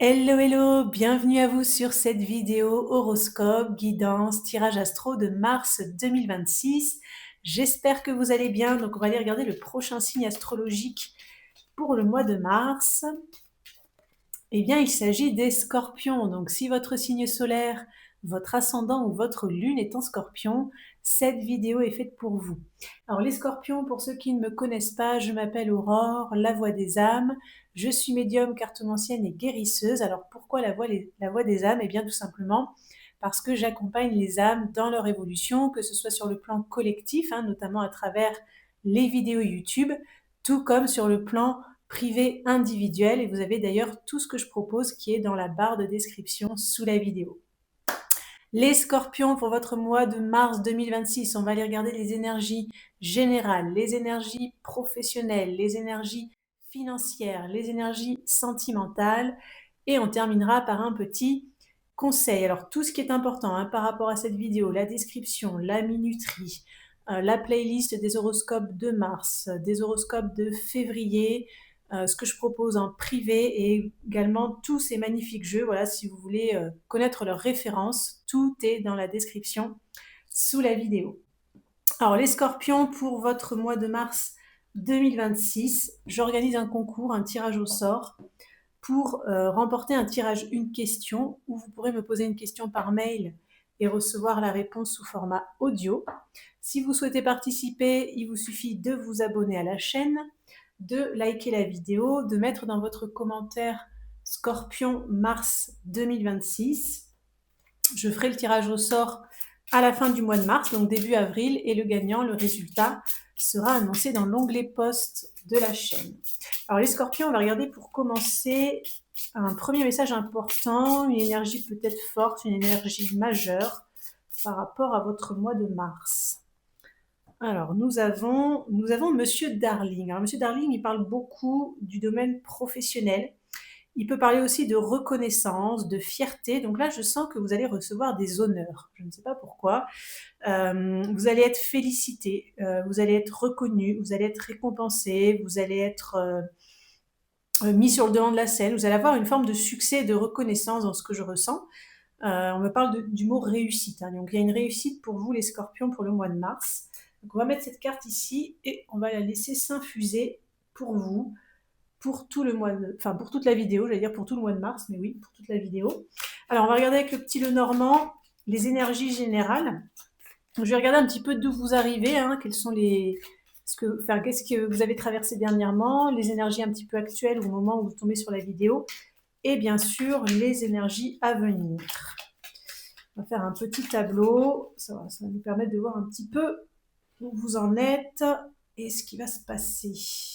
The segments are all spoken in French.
Hello, hello, bienvenue à vous sur cette vidéo horoscope, guidance, tirage astro de mars 2026. J'espère que vous allez bien. Donc, on va aller regarder le prochain signe astrologique pour le mois de mars. Eh bien, il s'agit des scorpions. Donc, si votre signe solaire, votre ascendant ou votre lune est en scorpion, cette vidéo est faite pour vous. Alors, les scorpions, pour ceux qui ne me connaissent pas, je m'appelle Aurore, la voix des âmes. Je suis médium, cartomancienne et guérisseuse. Alors, pourquoi la voix des âmes? Eh bien, tout simplement parce que j'accompagne les âmes dans leur évolution, que ce soit sur le plan collectif, notamment à travers les vidéos YouTube, tout comme sur le plan privé individuel, et vous avez d'ailleurs tout ce que je propose qui est dans la barre de description sous la vidéo. Les scorpions pour votre mois de mars 2026, on va aller regarder les énergies générales, les énergies professionnelles, les énergies financières, les énergies sentimentales, et on terminera par un petit conseil. Alors tout ce qui est important par rapport à cette vidéo, la description, la minuterie, la playlist des horoscopes de mars, des horoscopes de février, ce que je propose en privé et également tous ces magnifiques jeux. Voilà, si vous voulez connaître leurs références, tout est dans la description sous la vidéo. Alors les scorpions, pour votre mois de mars 2026, j'organise un concours, un tirage au sort pour remporter un tirage une question où vous pourrez me poser une question par mail et recevoir la réponse sous format audio. Si vous souhaitez participer, il vous suffit de vous abonner à la chaîne, de liker la vidéo, de mettre dans votre commentaire Scorpion mars 2026. Je ferai le tirage au sort à la fin du mois de mars, donc début avril, et le gagnant, le résultat, sera annoncé dans l'onglet post de la chaîne. Alors les scorpions, on va regarder pour commencer un premier message important, une énergie peut-être forte, une énergie majeure par rapport à votre mois de mars. Alors, nous avons Monsieur Darling. Alors, Monsieur Darling, il parle beaucoup du domaine professionnel. Il peut parler aussi de reconnaissance, de fierté. Donc là, je sens que vous allez recevoir des honneurs. Je ne sais pas pourquoi. Vous allez être félicité, vous allez être reconnu, vous allez être récompensé, vous allez être mis sur le devant de la scène. Vous allez avoir une forme de succès et de reconnaissance dans ce que je ressens. On me parle du mot réussite. Donc il y a une réussite pour vous, les scorpions, pour le mois de mars. Donc on va mettre cette carte ici et on va la laisser s'infuser pour vous, pour tout le mois enfin pour toute la vidéo, j'allais dire pour tout le mois de mars, mais oui, pour toute la vidéo. Alors on va regarder avec le petit Lenormand les énergies générales. Donc, je vais regarder un petit peu d'où vous arrivez, quels sont qu'est-ce que vous avez traversé dernièrement, les énergies un petit peu actuelles au moment où vous tombez sur la vidéo, et bien sûr les énergies à venir. On va faire un petit tableau, ça va nous permettre de voir un petit peu où vous en êtes et ce qui va se passer.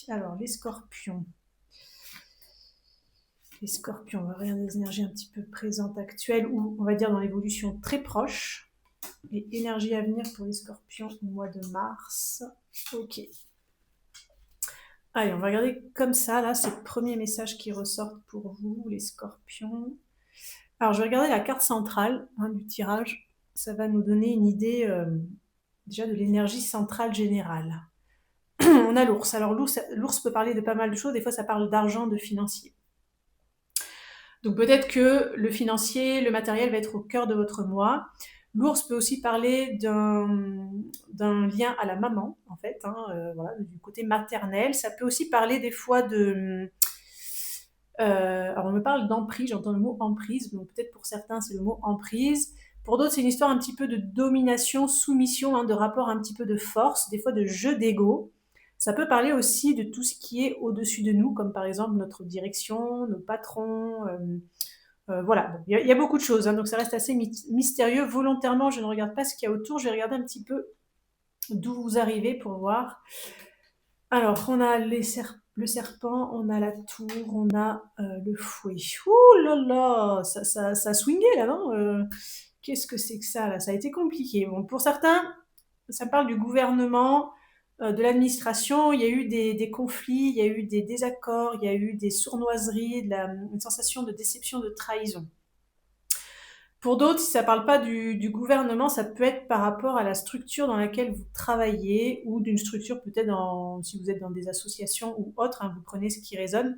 Alors, les scorpions. Les scorpions, on va regarder les énergies un petit peu présentes, actuelles, ou on va dire dans l'évolution très proche. Les énergies à venir pour les scorpions au mois de mars. Ok. Allez, on va regarder comme ça, là, c'est le premier message qui ressort pour vous, les scorpions. Alors, je vais regarder la carte centrale du tirage. Ça va nous donner une idée déjà de l'énergie centrale générale. On a l'ours. Alors, l'ours peut parler de pas mal de choses. Des fois, ça parle d'argent, de financier. Donc, peut-être que le financier, le matériel va être au cœur de votre mois. L'ours peut aussi parler d'un lien à la maman, en fait, voilà, du côté maternel. Ça peut aussi parler des fois de... alors, on me parle d'emprise, j'entends le mot emprise, donc peut-être pour certains, c'est le mot emprise. Pour d'autres, c'est une histoire un petit peu de domination, soumission, de rapport un petit peu de force, des fois de jeu d'ego. Ça peut parler aussi de tout ce qui est au-dessus de nous, comme par exemple notre direction, nos patrons. Voilà, bon, il y a beaucoup de choses, donc ça reste assez mystérieux. Volontairement, je ne regarde pas ce qu'il y a autour, je vais regarder un petit peu d'où vous arrivez pour voir. Alors, on a le serpent, on a la tour, on a le fouet. Ouh là là, ça swingait là, non Qu'est-ce que c'est que ça là? Ça a été compliqué. Bon, pour certains, ça parle du gouvernement, de l'administration. Il y a eu des conflits, il y a eu des désaccords, il y a eu des sournoiseries, une sensation de déception, de trahison. Pour d'autres, si ça ne parle pas du gouvernement, ça peut être par rapport à la structure dans laquelle vous travaillez ou d'une structure peut-être si vous êtes dans des associations ou autres, hein, vous prenez ce qui résonne.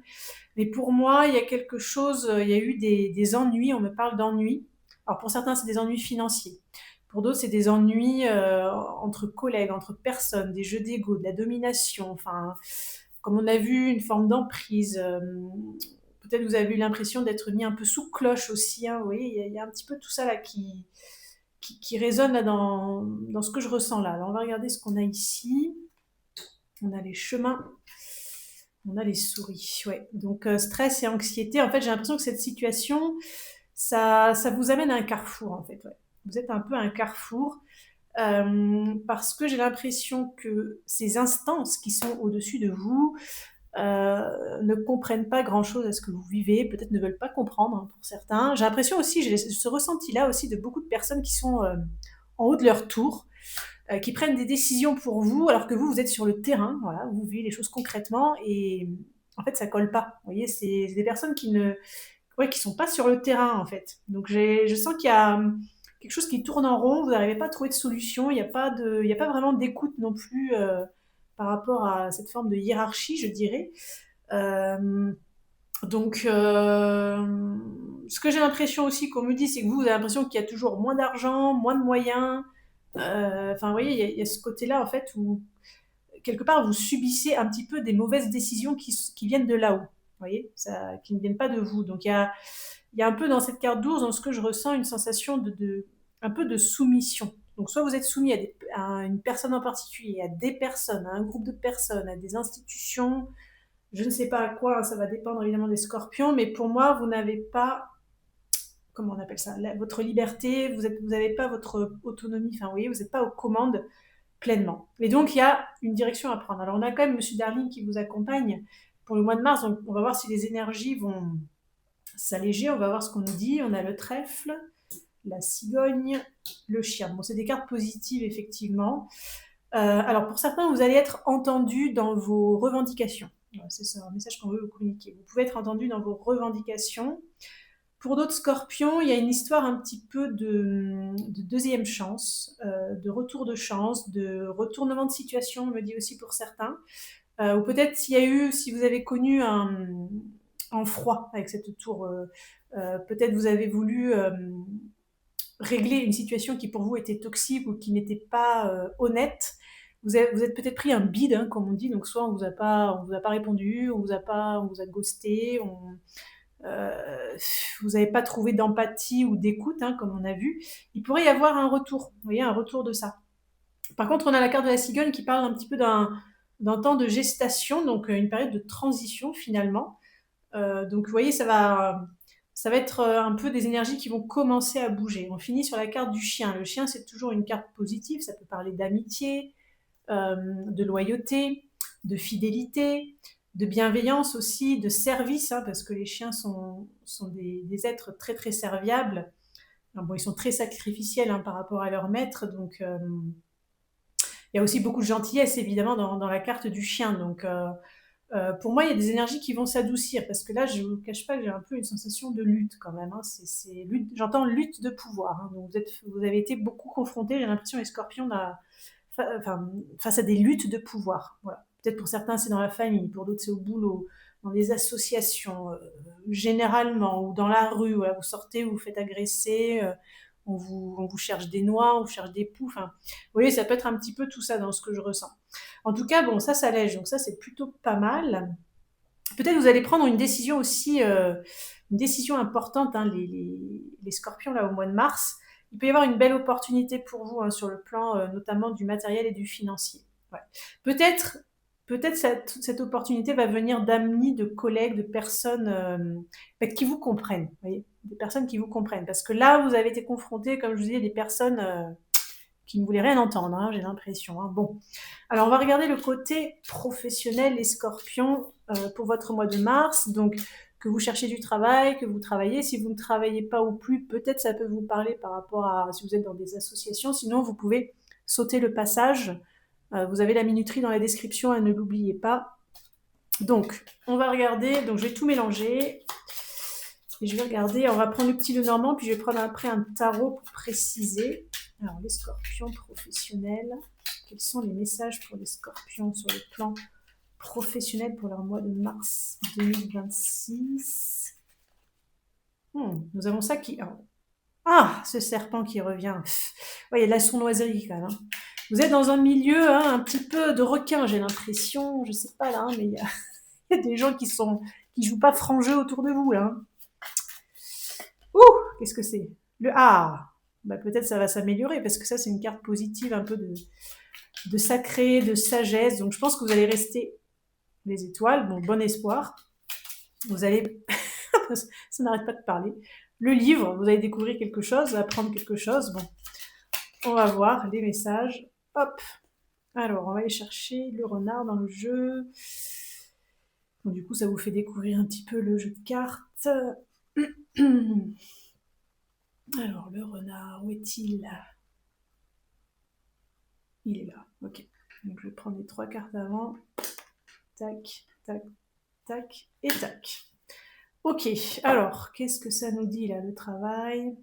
Mais pour moi, il y a quelque chose, il y a eu des ennuis, on me parle d'ennuis. Alors pour certains, c'est des ennuis financiers. Pour d'autres, c'est des ennuis entre collègues, entre personnes, des jeux d'ego, de la domination, enfin, comme on a vu, une forme d'emprise. Peut-être vous avez eu l'impression d'être mis un peu sous cloche aussi. Hein, vous voyez, il y a un petit peu tout ça là qui résonne là dans ce que je ressens là. Alors on va regarder ce qu'on a ici. On a les chemins. On a les souris, ouais. Donc stress et anxiété. En fait, j'ai l'impression que cette situation, ça vous amène à un carrefour, en fait. Ouais. Vous êtes un peu à un carrefour parce que j'ai l'impression que ces instances qui sont au-dessus de vous ne comprennent pas grand-chose à ce que vous vivez, peut-être ne veulent pas comprendre hein, pour certains. J'ai l'impression aussi, j'ai ce ressenti-là aussi de beaucoup de personnes qui sont en haut de leur tour, qui prennent des décisions pour vous, alors que vous êtes sur le terrain, voilà, vous vivez les choses concrètement, et en fait, ça colle pas. Vous voyez, c'est des personnes qui sont pas sur le terrain, en fait. Donc, je sens qu'il y a quelque chose qui tourne en rond, vous n'arrivez pas à trouver de solution, il n'y a pas vraiment d'écoute non plus par rapport à cette forme de hiérarchie, je dirais. Euh, ce que j'ai l'impression aussi qu'on me dit, c'est que vous avez l'impression qu'il y a toujours moins d'argent, moins de moyens. Enfin, vous voyez, il y a ce côté-là, en fait, où quelque part, vous subissez un petit peu des mauvaises décisions qui viennent de là-haut. Vous voyez, qui ne viennent pas de vous. Donc, il y a un peu dans cette carte 12, dans ce que je ressens, une sensation un peu de soumission. Donc, soit vous êtes soumis à une personne en particulier, à des personnes, à un groupe de personnes, à des institutions, je ne sais pas à quoi, hein, ça va dépendre évidemment des scorpions, mais pour moi, vous n'avez pas, comment on appelle ça, votre liberté, vous n'avez pas votre autonomie, enfin, vous voyez, vous n'êtes pas aux commandes pleinement. Et donc, il y a une direction à prendre. Alors, on a quand même Monsieur Darling qui vous accompagne pour le mois de mars, donc on va voir si les énergies vont s'alléger, on va voir ce qu'on nous dit. On a le trèfle, la cigogne, le chien. Bon, c'est des cartes positives, effectivement. Alors, pour certains, vous allez être entendu dans vos revendications. Voilà, c'est un message qu'on veut vous communiquer. Vous pouvez être entendu dans vos revendications. Pour d'autres scorpions, il y a une histoire un petit peu de deuxième chance, de retour de chance, de retournement de situation, on me dit aussi pour certains. Ou peut-être si vous avez connu un froid avec cette tour, peut-être vous avez voulu régler une situation qui pour vous était toxique ou qui n'était pas honnête. Vous êtes peut-être pris un bide, hein, comme on dit, donc soit on vous a pas répondu, on vous a ghosté, vous n'avez pas trouvé d'empathie ou d'écoute, hein, comme on a vu. Il pourrait y avoir un retour, vous voyez, un retour de ça. Par contre, on a la carte de la cigogne qui parle un petit peu d'un temps de gestation, donc une période de transition finalement. Donc vous voyez, ça va être un peu des énergies qui vont commencer à bouger. On finit sur la carte du chien. Le chien, c'est toujours une carte positive, ça peut parler d'amitié, de loyauté, de fidélité, de bienveillance aussi, de service, hein, parce que les chiens sont des êtres très très serviables. Alors bon, ils sont très sacrificiels hein, par rapport à leur maître, donc il y a aussi beaucoup de gentillesse évidemment dans la carte du chien. Donc pour moi, il y a des énergies qui vont s'adoucir parce que là, je ne vous cache pas que j'ai un peu une sensation de lutte quand même. Hein. J'entends lutte de pouvoir. Hein. Donc vous avez été beaucoup confrontés, j'ai l'impression, les scorpions, face à des luttes de pouvoir. Voilà. Peut-être pour certains, c'est dans la famille, pour d'autres, c'est au boulot, dans des associations, généralement, ou dans la rue. Voilà, vous sortez, vous vous faites agresser, on vous cherche des noix, on vous cherche des poux. Enfin, vous voyez, ça peut être un petit peu tout ça dans ce que je ressens. En tout cas, bon, ça s'allège, donc ça, c'est plutôt pas mal. Peut-être vous allez prendre une décision aussi, une décision importante, hein, les scorpions, là, au mois de mars. Il peut y avoir une belle opportunité pour vous hein, sur le plan notamment du matériel et du financier. Ouais. Peut-être cette opportunité va venir d'amis, de collègues, de personnes qui vous comprennent. Vous voyez, des personnes qui vous comprennent. Parce que là, vous avez été confronté, comme je vous disais, des personnes qui ne voulaient rien entendre, hein, j'ai l'impression. Hein. Bon, alors on va regarder le côté professionnel, les scorpions, pour votre mois de mars. Donc, que vous cherchez du travail, que vous travaillez. Si vous ne travaillez pas ou plus, peut-être ça peut vous parler par rapport à si vous êtes dans des associations. Sinon, vous pouvez sauter le passage. Vous avez la minuterie dans la description, ne l'oubliez pas. Donc, on va regarder. Donc, je vais tout mélanger. Et je vais regarder, on va prendre le petit Lenormand, puis je vais prendre après un tarot pour préciser. Alors, les scorpions professionnels. Quels sont les messages pour les scorpions sur le plan professionnel pour leur mois de mars 2026? Nous avons ça qui... Ah, ce serpent qui revient. Ouais, il y a de la sournoiserie quand même. Hein. Vous êtes dans un milieu un petit peu de requin, j'ai l'impression. Je sais pas là, mais il y a des gens qui jouent pas franc jeu autour de vous là. Ouh, qu'est-ce que c'est? Le A. Bah, peut-être ça va s'améliorer parce que ça c'est une carte positive un peu de sacré, de sagesse. Donc je pense que vous allez rester les étoiles. Bon espoir. Vous allez... ça n'arrête pas de parler. Le livre, vous allez découvrir quelque chose, apprendre quelque chose. Bon, on va voir les messages. Hop. Alors, on va aller chercher le renard dans le jeu. Donc, du coup, ça vous fait découvrir un petit peu le jeu de cartes. Alors, le renard, où est-il? Il est là, ok. Donc, je vais prendre les 3 cartes avant. Tac, tac, tac et tac. Ok, alors, qu'est-ce que ça nous dit là, le travail?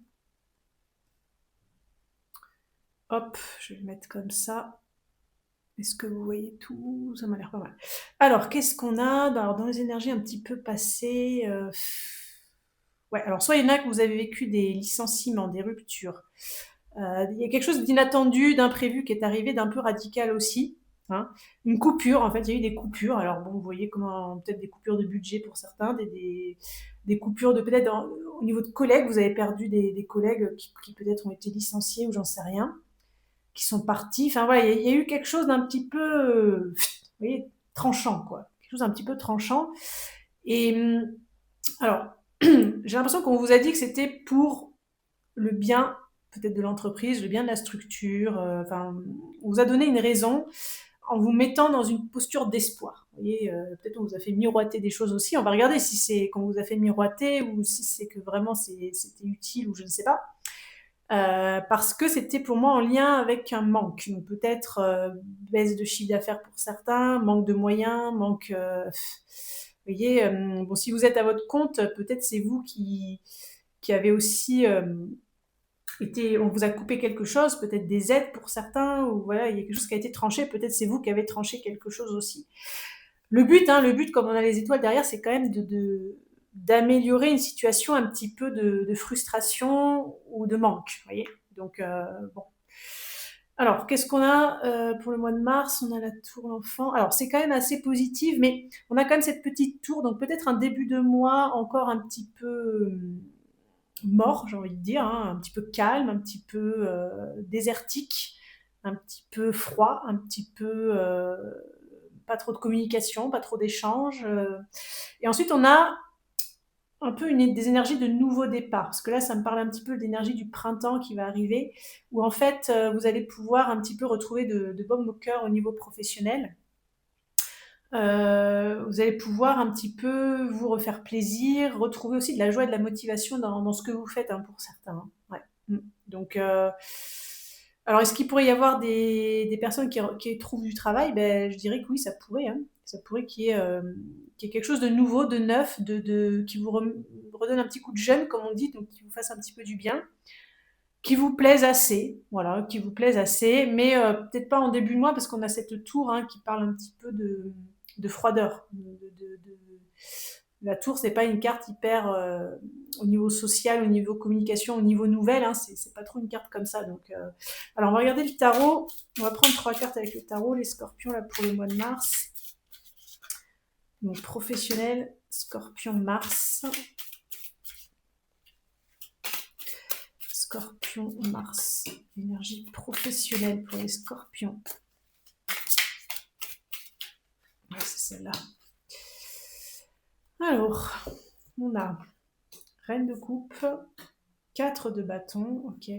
Hop, je vais le mettre comme ça. Est-ce que vous voyez tout? Ça m'a l'air pas mal. Alors, qu'est-ce qu'on a? Alors, dans les énergies un petit peu passées... Ouais, alors soit il y en a que vous avez vécu des licenciements, des ruptures. Il y a quelque chose d'inattendu, d'imprévu qui est arrivé, d'un peu radical aussi. Hein. Une coupure, en fait, il y a eu des coupures. Alors bon, vous voyez comment, peut-être des coupures de budget pour certains, des coupures de peut-être au niveau de collègues, vous avez perdu des collègues qui peut-être ont été licenciés ou j'en sais rien, qui sont partis. Enfin voilà, il y a eu quelque chose d'un petit peu, vous voyez, tranchant, quoi. Quelque chose d'un petit peu tranchant. Et alors, j'ai l'impression qu'on vous a dit que c'était pour le bien peut-être de l'entreprise, le bien de la structure. Enfin, on vous a donné une raison en vous mettant dans une posture d'espoir. Vous voyez, peut-être on vous a fait miroiter des choses aussi. On va regarder si c'est qu'on vous a fait miroiter ou si c'est que vraiment c'était utile ou je ne sais pas. Parce que c'était pour moi en lien avec un manque. Donc peut-être baisse de chiffre d'affaires pour certains, manque de moyens, manque... vous voyez, bon, si vous êtes à votre compte, peut-être c'est vous qui avez aussi on vous a coupé quelque chose, peut-être des aides pour certains, ou voilà, il y a quelque chose qui a été tranché, peut-être c'est vous qui avez tranché quelque chose aussi. Le but, comme on a les étoiles derrière, c'est quand même d'améliorer une situation un petit peu de frustration ou de manque, vous voyez. Donc, bon. Alors, qu'est-ce qu'on a pour le mois de mars? On a la tour l'enfant. Alors, c'est quand même assez positif, mais on a quand même cette petite tour, donc peut-être un début de mois encore un petit peu mort, j'ai envie de dire, hein, un petit peu calme, un petit peu désertique, un petit peu froid, un petit peu pas trop de communication, pas trop d'échanges. Et ensuite, on a un peu des énergies de nouveau départ, parce que là, ça me parle un petit peu de l'énergie du printemps qui va arriver, où en fait, vous allez pouvoir un petit peu retrouver de baume au cœur au niveau professionnel. Vous allez pouvoir un petit peu vous refaire plaisir, retrouver aussi de la joie et de la motivation dans ce que vous faites, hein, pour certains. Hein. Ouais. Donc, alors, est-ce qu'il pourrait y avoir des personnes qui trouvent du travail? Ben, je dirais que oui, ça pourrait. Hein. Ça pourrait qu'il y ait quelque chose de nouveau, de neuf, qui vous redonne un petit coup de jeune, comme on dit, donc qui vous fasse un petit peu du bien, qui vous plaise assez, voilà, qui vous plaise assez, mais peut-être pas en début de mois, parce qu'on a cette tour hein, qui parle un petit peu de froideur. La tour, c'est pas une carte hyper au niveau social, au niveau communication, au niveau nouvelle. Hein, c'est pas trop une carte comme ça. Donc, alors, on va regarder le tarot. On va prendre 3 cartes avec le tarot. Les scorpions, là, pour le mois de mars. Donc, professionnel, scorpion, mars. Scorpion, mars. Énergie professionnelle pour les scorpions. Ouais, c'est celle-là. Alors, on a reine de coupe, 4 de bâton, ok.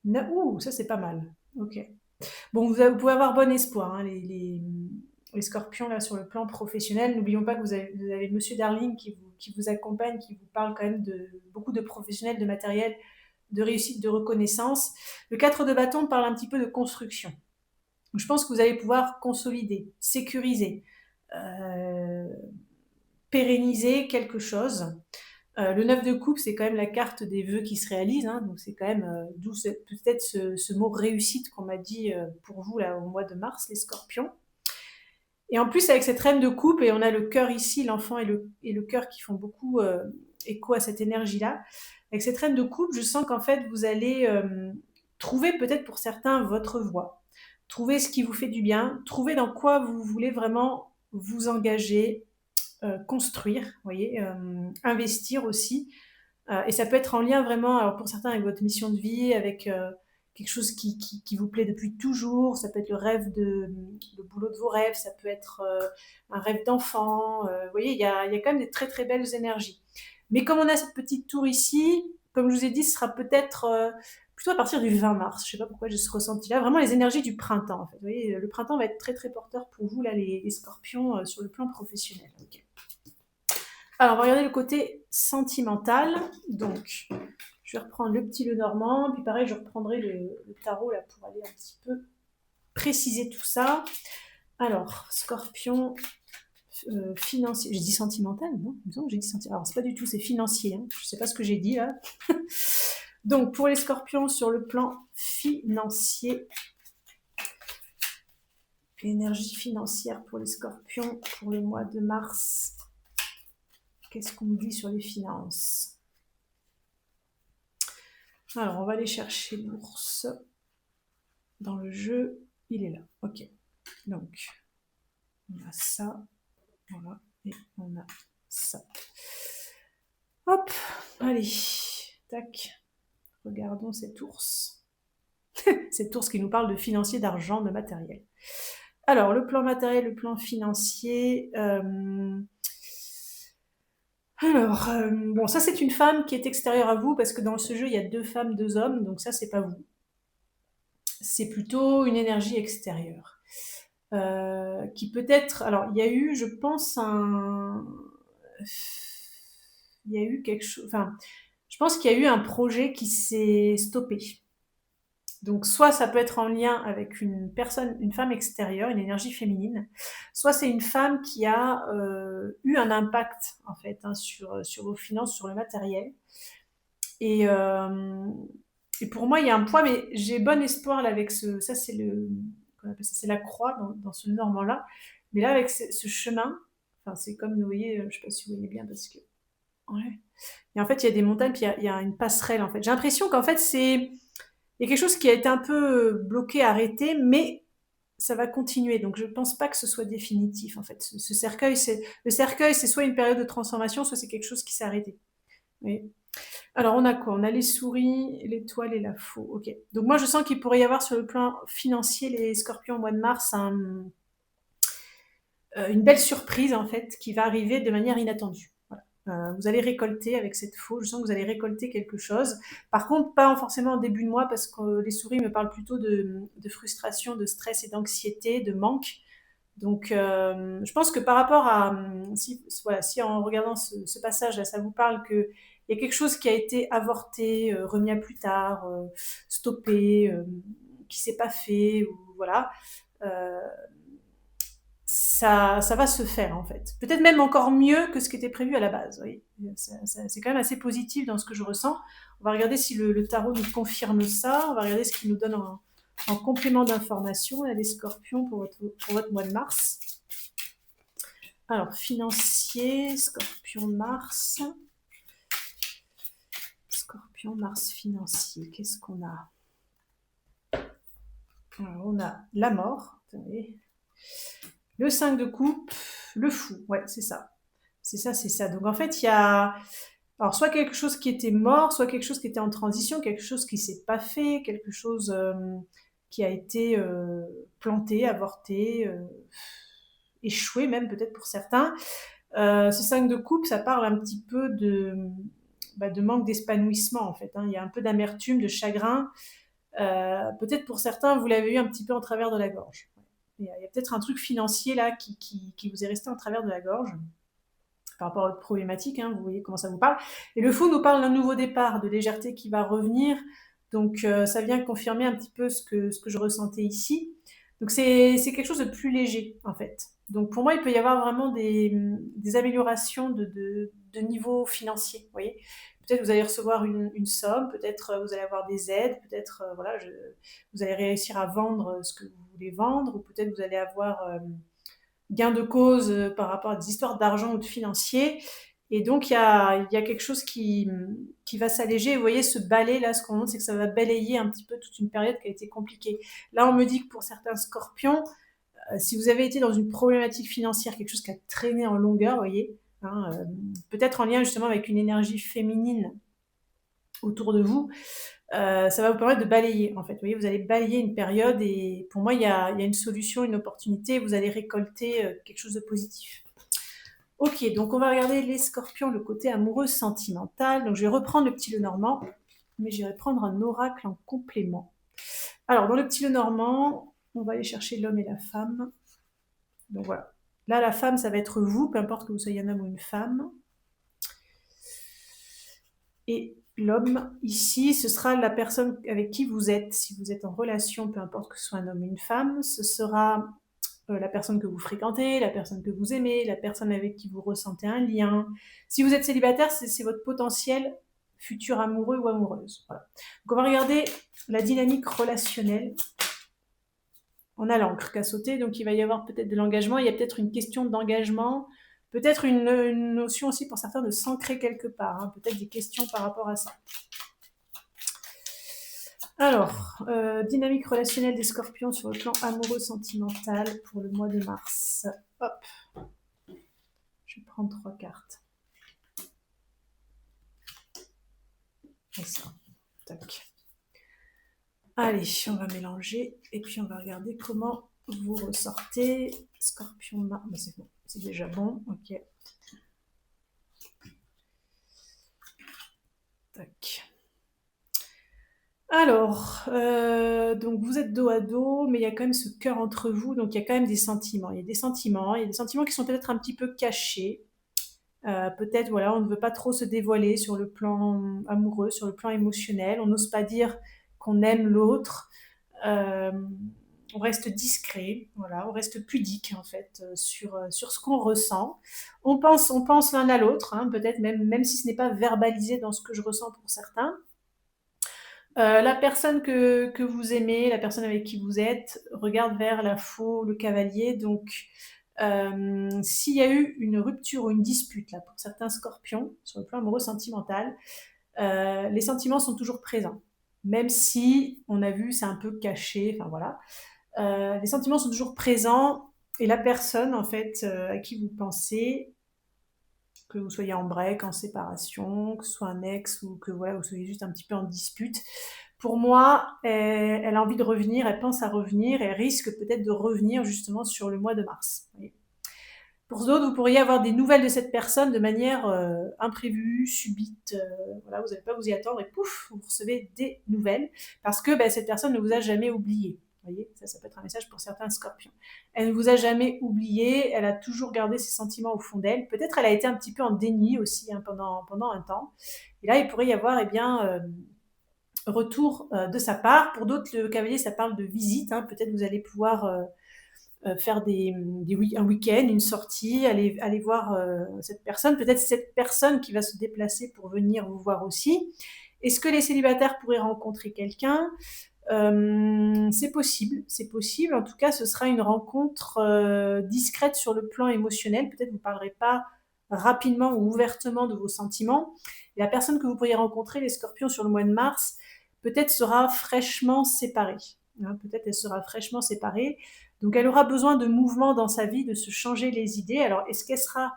Ouh, ça c'est pas mal, ok. Bon, vous pouvez avoir bon espoir, hein, les scorpions là sur le plan professionnel. N'oublions pas que vous avez Monsieur Darling qui vous accompagne, qui vous parle quand même de beaucoup de professionnels, de matériel, de réussite, de reconnaissance. Le 4 de bâton parle un petit peu de construction. Donc, je pense que vous allez pouvoir consolider, sécuriser, pérenniser quelque chose. Le 9 de coupe, c'est quand même la carte des vœux qui se réalisent, hein, donc c'est quand même, d'où peut-être ce mot réussite qu'on m'a dit pour vous là au mois de mars, les scorpions. Et en plus, avec cette reine de coupe, et on a le cœur ici, l'enfant et le cœur qui font beaucoup écho à cette énergie-là. Avec cette reine de coupe, je sens qu'en fait, vous allez trouver peut-être pour certains votre voie, trouver ce qui vous fait du bien, trouver dans quoi vous voulez vraiment vous engager, construire, vous voyez, investir aussi. Et ça peut être en lien vraiment, alors pour certains, avec votre mission de vie, avec quelque chose qui vous plaît depuis toujours. Ça peut être le rêve le boulot de vos rêves, ça peut être un rêve d'enfant. Vous voyez, il y a quand même des très très belles énergies. Mais comme on a cette petite tour ici, comme je vous ai dit, ce sera peut-être plutôt à partir du 20 mars. Je ne sais pas pourquoi j'ai ce ressenti-là. Vraiment les énergies du printemps, en fait. Vous voyez, le printemps va être très très porteur pour vous, là, les scorpions, sur le plan professionnel. Okay. Alors, on va regarder le côté sentimental. Donc, je vais reprendre le petit Lenormand, puis pareil, je reprendrai le tarot là pour aller un petit peu préciser tout ça. Alors, scorpion financier. J'ai dit sentimental, non? J'ai dit sentimental. Alors, c'est pas du tout, c'est financier. Hein. Je sais pas ce que j'ai dit là. Donc, pour les scorpions, sur le plan financier, l'énergie financière pour les scorpions pour le mois de mars. Qu'est-ce qu'on dit sur les finances? Alors, on va aller chercher l'ours dans le jeu. Il est là. Ok. Donc, on a ça. Voilà. Et on a ça. Hop. Allez. Tac. Regardons cet ours. Cet ours qui nous parle de financier, d'argent, de matériel. Alors, le plan matériel, le plan financier. Alors, bon, ça c'est une femme qui est extérieure à vous, parce que dans ce jeu, il y a 2 femmes, 2 hommes, donc ça c'est pas vous. C'est plutôt une énergie extérieure. Qui peut être... Alors, il y a eu, je pense, il y a eu quelque chose... Enfin, je pense qu'il y a eu un projet qui s'est stoppé. Donc, soit ça peut être en lien avec une personne, une femme extérieure, une énergie féminine, soit c'est une femme qui a eu un impact, en fait, hein, sur vos finances, sur le matériel. Et pour moi, il y a un poids, mais j'ai bon espoir là avec ce... Ça, c'est c'est la croix dans ce normand-là. Mais là, avec ce chemin, enfin, c'est comme, vous voyez, je ne sais pas si vous voyez bien, parce que... Ouais. Et en fait, il y a des montagnes, puis il y a une passerelle, en fait. J'ai l'impression qu'en fait, il y a quelque chose qui a été un peu bloqué, arrêté, mais ça va continuer. Donc, je ne pense pas que ce soit définitif, en fait. Ce cercueil, le cercueil, c'est soit une période de transformation, soit c'est quelque chose qui s'est arrêté. Oui. Alors, on a quoi? On a les souris, l'étoile et la faux. Ok. Donc, moi, je sens qu'il pourrait y avoir sur le plan financier, les scorpions au mois de mars, une belle surprise, en fait, qui va arriver de manière inattendue. Vous allez récolter avec cette faux, je sens que vous allez récolter quelque chose. Par contre, pas forcément en début de mois, parce que les souris me parlent plutôt de frustration, de stress et d'anxiété, de manque. Donc, je pense que par rapport à... Si en regardant ce passage-là, ça vous parle qu'il y a quelque chose qui a été avorté, remis à plus tard, stoppé, qui ne s'est pas fait, ou voilà. Ça va se faire en fait. Peut-être même encore mieux que ce qui était prévu à la base. Oui. C'est quand même assez positif dans ce que je ressens. On va regarder si le tarot nous confirme ça. On va regarder ce qu'il nous donne en complément d'information. Les scorpions pour votre mois de mars. Alors, financier, scorpion Mars. Scorpion Mars financier. Qu'est-ce qu'on a? Alors, on a la mort. Attendez. Le 5 de coupe, le fou, ouais, c'est ça. C'est ça, c'est ça. Donc en fait, il y a alors soit quelque chose qui était mort, soit quelque chose qui était en transition, quelque chose qui s'est pas fait, quelque chose qui a été planté, avorté, échoué même peut-être pour certains. Ce 5 de coupe, ça parle un petit peu de manque d'épanouissement en fait. Hein. Il y a un peu d'amertume, de chagrin. Peut-être pour certains, vous l'avez eu un petit peu en travers de la gorge. Il y a peut-être un truc financier là qui vous est resté en travers de la gorge par rapport à votre problématique, hein, vous voyez comment ça vous parle. Et le fou nous parle d'un nouveau départ, de légèreté qui va revenir. Donc ça vient confirmer un petit peu ce que je ressentais ici. Donc c'est quelque chose de plus léger en fait. Donc pour moi, il peut y avoir vraiment des améliorations de niveau financier, vous voyez. Peut-être vous allez recevoir une somme, peut-être vous allez avoir des aides, peut-être voilà, vous allez réussir à vendre ce que vous voulez vendre, ou peut-être vous allez avoir gain de cause par rapport à des histoires d'argent ou de financier. Et donc, il y a quelque chose qui va s'alléger. Vous voyez, ce balai, là, ce qu'on montre, c'est que ça va balayer un petit peu toute une période qui a été compliquée. Là, on me dit que pour certains scorpions, si vous avez été dans une problématique financière, quelque chose qui a traîné en longueur, vous voyez, hein, peut-être en lien justement avec une énergie féminine autour de vous, ça va vous permettre de balayer, en fait. Vous voyez, vous allez balayer une période et pour moi, il y a une solution, une opportunité, vous allez récolter quelque chose de positif. Ok, donc on va regarder les scorpions, le côté amoureux sentimental. Donc je vais reprendre le petit Lenormand, mais j'irai prendre un oracle en complément. Alors, dans le petit Lenormand, on va aller chercher l'homme et la femme. Donc voilà. Là, la femme, ça va être vous, peu importe que vous soyez un homme ou une femme. Et l'homme, ici, ce sera la personne avec qui vous êtes. Si vous êtes en relation, peu importe que ce soit un homme ou une femme, ce sera la personne que vous fréquentez, la personne que vous aimez, la personne avec qui vous ressentez un lien. Si vous êtes célibataire, c'est votre potentiel futur amoureux ou amoureuse. Voilà. Donc on va regarder la dynamique relationnelle. On a l'encre qui a sauté, donc il va y avoir peut-être de l'engagement, il y a peut-être une question d'engagement, peut-être une notion aussi pour certains de s'ancrer quelque part, hein, peut-être des questions par rapport à ça. Alors, dynamique relationnelle des scorpions sur le plan amoureux sentimental pour le mois de mars. Hop, je vais prendre 3 cartes. Et ça, tac. Allez, on va mélanger et puis on va regarder comment vous ressortez. Scorpion, Mars, c'est bon, c'est déjà bon, ok. Tac. Alors, donc vous êtes dos à dos, mais il y a quand même ce cœur entre vous, donc il y a quand même des sentiments. Il y a des sentiments, il y a des sentiments qui sont peut-être un petit peu cachés. Peut-être, voilà, on ne veut pas trop se dévoiler sur le plan amoureux, sur le plan émotionnel. On n'ose pas dire qu'on aime l'autre. Euh, on reste discret, voilà, on reste pudique en fait sur ce qu'on ressent. On pense l'un à l'autre, hein, peut-être même si ce n'est pas verbalisé dans ce que je ressens pour certains. La personne que vous aimez, la personne avec qui vous êtes, regarde vers la faux, le cavalier. Donc, s'il y a eu une rupture ou une dispute là, pour certains scorpions, sur le plan amoureux sentimental, les sentiments sont toujours présents. Même si, on a vu, c'est un peu caché, enfin voilà. Les sentiments sont toujours présents et la personne, en fait, à qui vous pensez, que vous soyez en break, en séparation, que ce soit un ex ou que voilà, vous soyez juste un petit peu en dispute, pour moi, elle a envie de revenir, elle pense à revenir, et elle risque peut-être de revenir justement sur le mois de mars. Pour d'autres, vous pourriez avoir des nouvelles de cette personne de manière imprévue, subite. Voilà, vous n'allez pas vous y attendre et pouf, vous recevez des nouvelles parce que cette personne ne vous a jamais oublié. Vous voyez, ça peut être un message pour certains scorpions. Elle ne vous a jamais oublié, elle a toujours gardé ses sentiments au fond d'elle. Peut-être elle a été un petit peu en déni aussi hein, pendant un temps. Et là, il pourrait y avoir retour de sa part. Pour d'autres, le cavalier, ça parle de visite. Hein. Peut-être vous allez pouvoir faire un week-end, une sortie, aller voir cette personne. Peut-être cette personne qui va se déplacer pour venir vous voir aussi. Est-ce que les célibataires pourraient rencontrer quelqu'un c'est possible, c'est possible. En tout cas, ce sera une rencontre discrète sur le plan émotionnel. Peut-être vous ne parlerez pas rapidement ou ouvertement de vos sentiments. Et la personne que vous pourriez rencontrer, les scorpions, sur le mois de mars, peut-être sera fraîchement séparée. Hein, peut-être elle sera fraîchement séparée. Donc elle aura besoin de mouvements dans sa vie, de se changer les idées. Alors est-ce qu'elle sera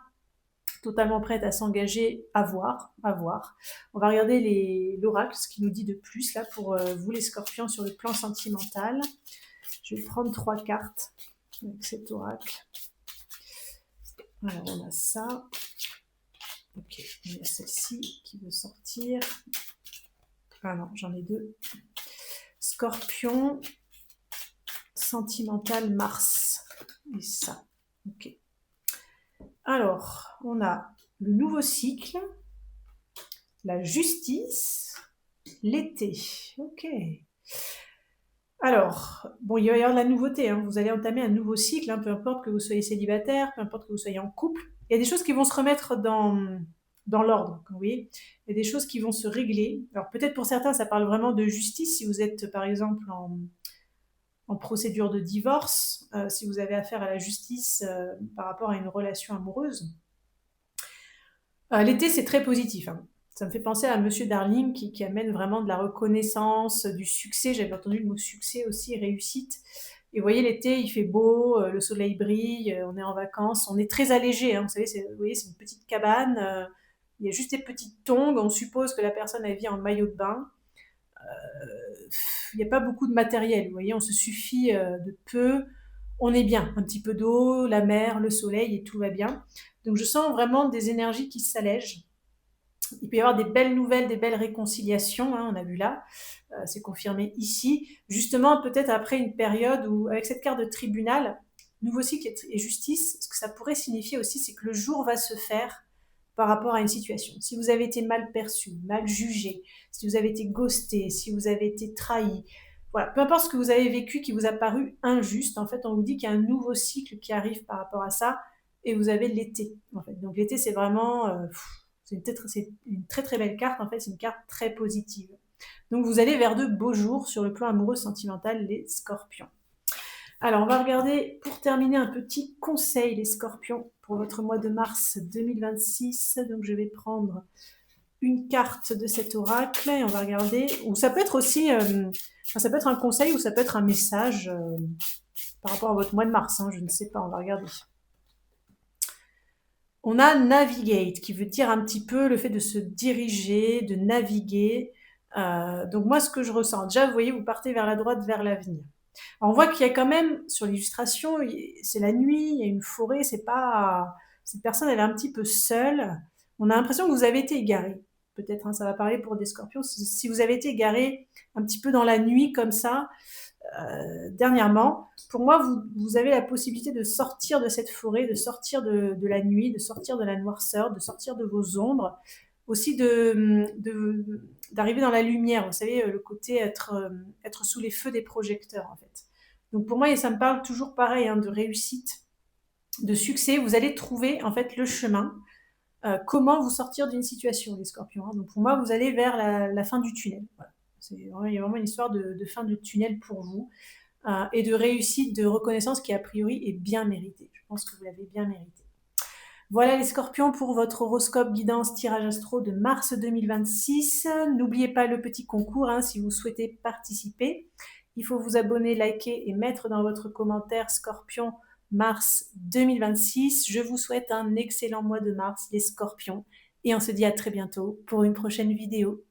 totalement prête à s'engager? À voir, à voir. On va regarder l'oracle, ce qu'il nous dit de plus là pour vous les scorpions sur le plan sentimental. Je vais prendre 3 cartes avec cet oracle. Alors on a ça. Ok, il y a celle-ci qui veut sortir. Ah non, j'en ai 2. Scorpion, sentimental, Mars. Et ça. Ok. Alors, on a le nouveau cycle, la justice, l'été. Ok. Alors, bon, il va y avoir de la nouveauté, hein. Vous allez entamer un nouveau cycle, hein, peu importe que vous soyez célibataire, peu importe que vous soyez en couple. Il y a des choses qui vont se remettre dans l'ordre, vous voyez. Il y a des choses qui vont se régler. Alors peut-être pour certains, ça parle vraiment de justice, si vous êtes par exemple en procédure de divorce, si vous avez affaire à la justice par rapport à une relation amoureuse. L'été, c'est très positif, hein. Ça me fait penser à Monsieur Darling qui amène vraiment de la reconnaissance, du succès. J'avais entendu le mot succès aussi, réussite. Et vous voyez, l'été, il fait beau, le soleil brille, on est en vacances, on est très allégé, hein. Vous savez, vous voyez, c'est une petite cabane, il y a juste des petites tongs, on suppose que la personne elle vit en maillot de bain. Il n'y a pas beaucoup de matériel, vous voyez, on se suffit de peu, on est bien, un petit peu d'eau, la mer, le soleil et tout va bien. Donc je sens vraiment des énergies qui s'allègent. Il peut y avoir des belles nouvelles, des belles réconciliations, hein, on a vu là, c'est confirmé ici. Justement, peut-être après une période où, avec cette carte de tribunal, nouveau cycle et justice, ce que ça pourrait signifier aussi, c'est que le jour va se faire par rapport à une situation. Si vous avez été mal perçu, mal jugé, si vous avez été ghosté, si vous avez été trahi, voilà, peu importe ce que vous avez vécu qui vous a paru injuste, en fait, on vous dit qu'il y a un nouveau cycle qui arrive par rapport à ça, et vous avez l'été. En fait. Donc l'été, c'est vraiment, c'est une très très belle carte. En fait, c'est une carte très positive. Donc vous allez vers de beaux jours sur le plan amoureux sentimental, les Scorpions. Alors, on va regarder, pour terminer, un petit conseil, les Scorpions, pour votre mois de mars 2026. Donc, je vais prendre une carte de cet oracle et on va regarder. Ou ça peut être aussi, ça peut être un conseil ou ça peut être un message par rapport à votre mois de mars. Hein, je ne sais pas, on va regarder. On a navigate, qui veut dire un petit peu le fait de se diriger, de naviguer. Donc moi, ce que je ressens, déjà, vous voyez, vous partez vers la droite, vers l'avenir. On voit qu'il y a quand même, sur l'illustration, c'est la nuit, il y a une forêt, c'est pas... Cette personne, elle est un petit peu seule. On a l'impression que vous avez été égaré. Peut-être, hein, ça va parler pour des scorpions. Si vous avez été égaré un petit peu dans la nuit, comme ça, dernièrement, pour moi, vous avez la possibilité de sortir de cette forêt, de sortir de la nuit, de sortir de la noirceur, de sortir de vos ombres, aussi d'arriver dans la lumière. Vous savez, le côté être sous les feux des projecteurs, en fait. Donc pour moi, et ça me parle toujours pareil, hein, de réussite, de succès. Vous allez trouver, en fait, le chemin. Comment vous sortir d'une situation, les scorpions, hein. Donc pour moi, vous allez vers la fin du tunnel. Voilà. Il y a vraiment une histoire de fin de tunnel pour vous et de réussite, de reconnaissance qui a priori est bien méritée. Je pense que vous l'avez bien mérité. Voilà les scorpions pour votre horoscope guidance tirage astro de mars 2026. N'oubliez pas le petit concours hein, si vous souhaitez participer. Il faut vous abonner, liker et mettre dans votre commentaire scorpion mars 2026. Je vous souhaite un excellent mois de mars les scorpions et on se dit à très bientôt pour une prochaine vidéo.